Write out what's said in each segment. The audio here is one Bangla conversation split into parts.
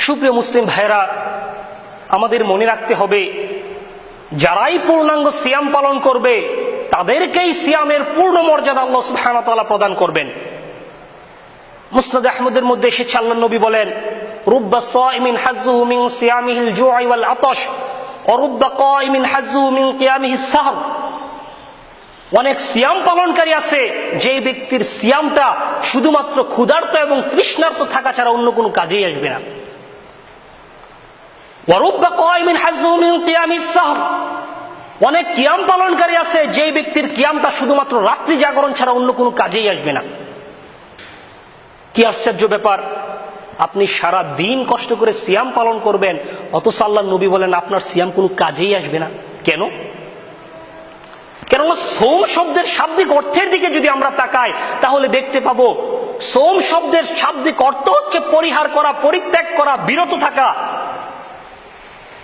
সুপ্রিয় মুসলিম ভাইরা, আমাদের মনে রাখতে হবে, যারাই পূর্ণাঙ্গ সিয়াম পালন করবে তাদেরকেই সিয়ামের পূর্ণ মর্যাদা আল্লাহ সুবহানাহু ওয়া তাআলা প্রদান করবেন। মুসনাদ আহমদের মধ্যে এসেছে, আল্লাহর নবী বলেন, রুব্বা সাইমিন হাজ্জুহু মিন সিয়ামিহিল জু'i ওয়াল আতাশ ওয়া রুব্বা কাইমিন হাজ্জুহু মিন কিয়ামিহিস সাহর। অনেক সিয়াম পালনকারী আছে যে ব্যক্তির সিয়ামটা শুধুমাত্র ক্ষুধার্ত এবং তৃষ্ণার্ত থাকা ছাড়া অন্য কোনো কাজেই আসবে না। ওয়া রুব্বা কাইমিন হাজ্জুহু মিন কিয়ামিস সাহর। অনেক কিয়াম পালনকারী আছে যে ব্যক্তির কিয়ামটা শুধুমাত্র রাত্রি জাগরণ ছাড়া অন্য কোনো কাজেই আসবে না। কি আশ্চর্য ব্যাপার! আপনি সারা দিন কষ্ট করে সিয়াম পালন করবেন, অথচ আল্লাহর নবী বলেন আপনার সিয়াম কোনো কাজেই আসবে না। কেন? কেননা সৌম শব্দের শাব্দিক অর্থের দিকে যদি আমরা তাকাই তাহলে দেখতে পাবো সৌম শব্দের শাব্দিক অর্থ হচ্ছে পরিহার করা, পরিত্যাগ করা, বিরত থাকা।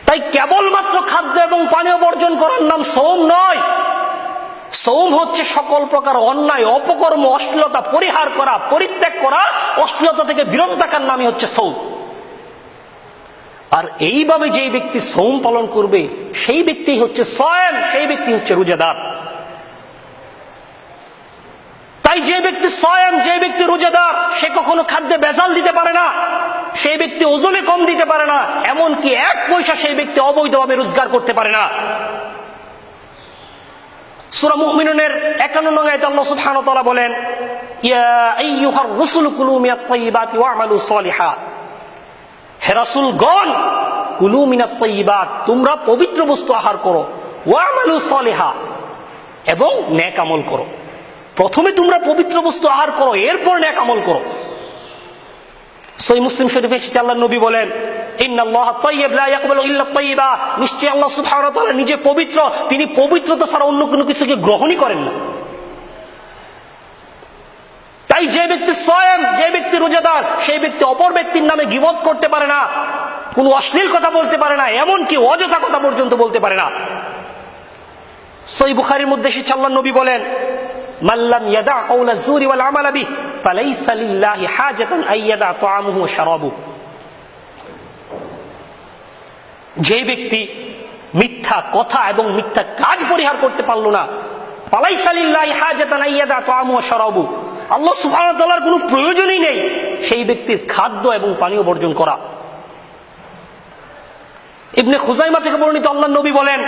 তাই কেবলমাত্র খাদ্য এবং পানীয় বর্জন করার নাম সৌম নয়। সৌম হচ্ছে সকল প্রকার অন্যায়, অপকর্ম, অশ্লীলতা পরিহার করা, পরিত্যাগ করা, অশ্লীলতা থেকে বিরত থাকার নামই হচ্ছে সৌম। আর এইভাবে যে ব্যক্তি সৌম পালন করবে সেই ব্যক্তি হচ্ছে সায়েম, সেই ব্যক্তি হচ্ছে রোজাদার। তাই যে ব্যক্তি সায়েম, যে ব্যক্তি রোজাদার, সে কখনো খাদ্যে ভেজাল দিতে পারে না, সেই ব্যক্তি ওজনে কম দিতে পারে না, এমনকি এক পয়সা সেই ব্যক্তি অবৈধভাবে রোজগার করতে পারে না। সূরা মুমিনুনের 51 নং আয়াতে আল্লাহ সুবহানাহু ওয়া তাআলা বলেন, ইয়া আইয়ুহার রাসূল কুলু মিনাত তাইয়্যিবাতি ওয়া'মালু সালিহা। হে রাসূলগণ, কুলু মিনাত তাইয়্যিবাত, তোমরা পবিত্র বস্তু আহার করো, ওয়া'মালু সালিহা, এবং নেক আমল করো। প্রথমে তোমরা পবিত্র বস্তু আহার করো, এরপর নেক আমল করো। সহিহ মুসলিম শরীফে এসেছে, আল্লাহর নবী বলেন, ইন্নাল্লাহা তাইয়্যিব লা ইয়াকবালু ইল্লা তাইয়্যিবা। নিশ্চয়ই আল্লাহ সুবহানাহু ওয়া তাআলা নিজে পবিত্র, তিনি পবিত্রতা ছাড়া অন্য কোনো কিছুকে গ্রহণই করেন না। তাই যে ব্যক্তি সায়েম, যে ব্যক্তি রোজাদার, সেই ব্যক্তি অপর ব্যক্তির নামে গীবত করতে পারে না, কোনো অশ্লীল কথা বলতে পারে না, এমনকি অযথা কথা পর্যন্ত বলতে পারে না। সহিহ বুখারীর মধ্যে এসেছে, আল্লাহর নবী বলেন, মাল্লাম ইয়াদা কাওলা যুরি ওয়াল আমালা বিহি ফালাইসা লিল্লাহি হাজাতান আইয়াদা তাআমুহু ওয়া শারাবুহু। যে ব্যক্তি মিথ্যা কথা এবং মিথ্যা কাজ পরিহার করতে পারল না, ফালাইসা লিল্লাহি হাজাতান আইয়াদা তাআমুহু ওয়া শারাবুহু, আল্লাহ সুবহানাহু ওয়া তাআলার কোনো প্রয়োজনই নেই সেই ব্যক্তির খাদ্য এবং পানীয় বর্জন করা। ইবনে খুজাইমা থেকে বর্ণিত, আল্লাহর নবী বলেন,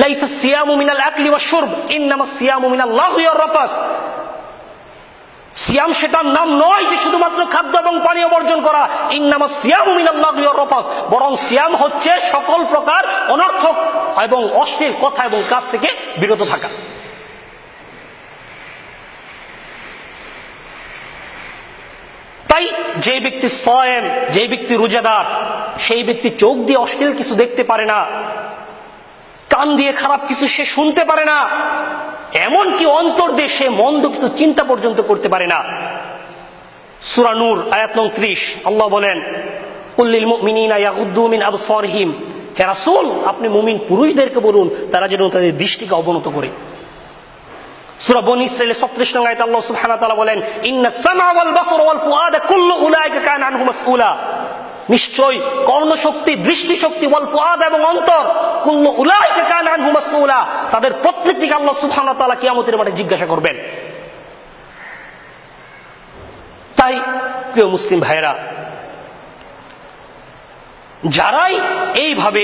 লাইসা সিয়ামু মিনাল আকলি ওয়াশ শুরব ইন্নামাস সিয়ামু মিনাল লাগহি ওয়ার রাফাস। সিয়াম সেটার নাম নয় যে শুধুমাত্র খাদ্য এবং পানীয় বর্জন করা, ইন্নামাস সিয়ামু মিনাল লাগহি ওয়ার রাফাস, বরং সিয়াম হচ্ছে সকল প্রকার অনর্থক এবং অশ্লীল কথা এবং কাজ থেকে বিরত থাকা। তাই যে ব্যক্তি সায়েম, যে ব্যক্তি রোজাদার, সেই ব্যক্তি চোখ দিয়ে অশ্লীল কিছু দেখতে পারে না, কান দিয়ে খারাপ কিছু সে শুনতে পারে না, এমনকি অন্তর দিয়ে সে মন্দ কিছু চিন্তা পর্যন্ত করতে পারে না। সূরা নূর আয়াত নং 30 আল্লাহ বলেন, কুল লিল মুমিনিনা ইয়াগুদ্দু মিন আবসারিহিম। হে রাসূল, আপনি মুমিন পুরুষদেরকে বলুন তারা যেন তাদের দৃষ্টিকে অবনত করে। সূরা বনী ইসরাঈলের 36 নং আয়াতে আল্লাহ সুবহানাহু ওয়া তাআলা বলেন, ইন্নাস সামআ ওয়াল বাসারা ওয়াল ফুআদা কুল্লু উলাইকা কানা আনহু মাসউলা। নিশ্চয় কর্ণশক্তি, দৃষ্টিশক্তি, ওয়াল ফুআদ এবং অন্তর, কুল্লু উলাইকা কানা আনহু মাসউলা, তাদের প্রত্যেকটিকে আল্লাহ সুবহানাহু ওয়া তাআলা কিয়ামতের মাঠে জিজ্ঞাসা করবেন। তাই প্রিয় মুসলিম ভাইরা, যারাই এইভাবে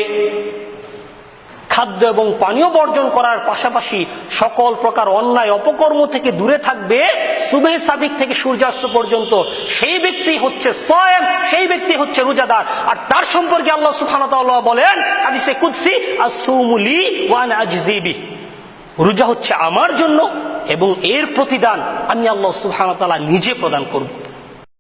খাদ্য এবং পানীয় বর্জন করার পাশাপাশি সকল প্রকার অন্যায় অপকর্ম থেকে দূরে থাকবে সুবহে সাদিক থেকে সূর্যাস্ত পর্যন্ত, সেই ব্যক্তি হচ্ছে সায়েম, সেই ব্যক্তি হচ্ছে রোজাদার। আর তার সম্পর্কে আল্লাহ সুবহানাহু ওয়া তাআলা বলেন হাদিসে কুদসি, আস-সাওমু লি ওয়া আনা আজজি বিহি। রোজা হচ্ছে আমার জন্য এবং এর প্রতিদান আমি আল্লাহ সুবহানাহু ওয়া তাআলা নিজে প্রদান করব।